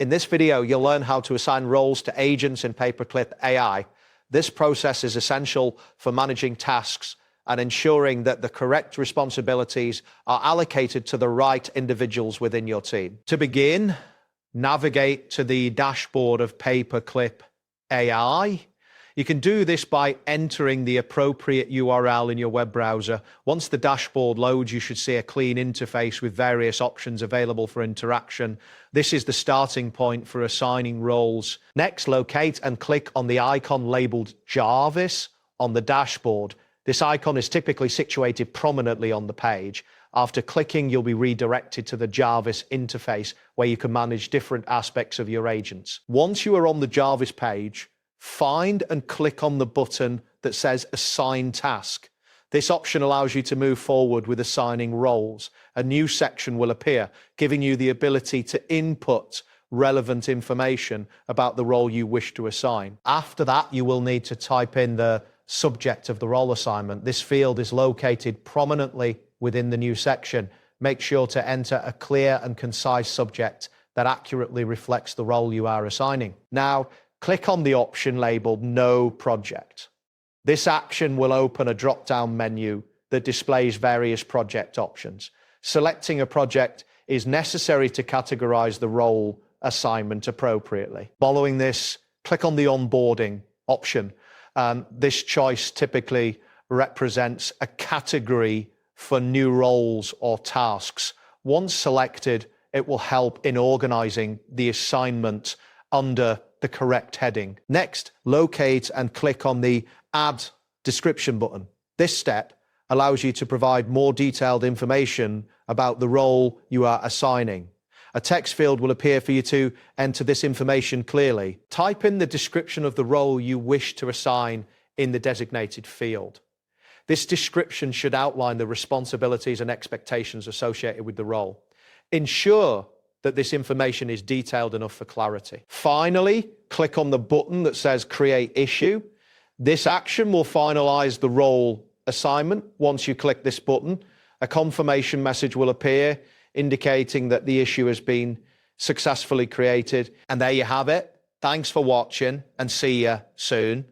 In this video, you'll learn how to assign roles to agents in Paperclip AI. This process is essential for managing tasks and ensuring that the correct responsibilities are allocated to the right individuals within your team. To begin, navigate to the dashboard of Paperclip AI. You can do this by entering the appropriate URL in your web browser. Once the dashboard loads, you should see a clean interface with various options available for interaction. This is the starting point for assigning roles. Next, locate and click on the icon labeled Jarvis on the dashboard. This icon is typically situated prominently on the page. After clicking, you'll be redirected to the Jarvis interface, where you can manage different aspects of your agents. Once you are on the Jarvis page, find and click on the button that says Assign Task. This option allows you to move forward with assigning roles. A new section will appear, giving you the ability to input relevant information about the role you wish to assign. After that, you will need to type in the subject of the role assignment. This field is located prominently within the new section. Make sure to enter a clear and concise subject that accurately reflects the role you are assigning. Now, click on the option labeled No Project. This action will open a drop-down menu that displays various project options. Selecting a project is necessary to categorize the role assignment appropriately. Following this, click on the Onboarding option. This choice typically represents a category for new roles or tasks. Once selected, it will help in organizing the assignment under the correct heading. Next, locate and click on the Add Description button. This step allows you to provide more detailed information about the role you are assigning. A text field will appear for you to enter this information clearly. Type in the description of the role you wish to assign in the designated field. This description should outline the responsibilities and expectations associated with the role. Ensure that this information is detailed enough for clarity. Finally, click on the button that says Create Issue. This action will finalize the role assignment. Once you click this button, a confirmation message will appear indicating that the issue has been successfully created. And there you have it. Thanks for watching and see you soon.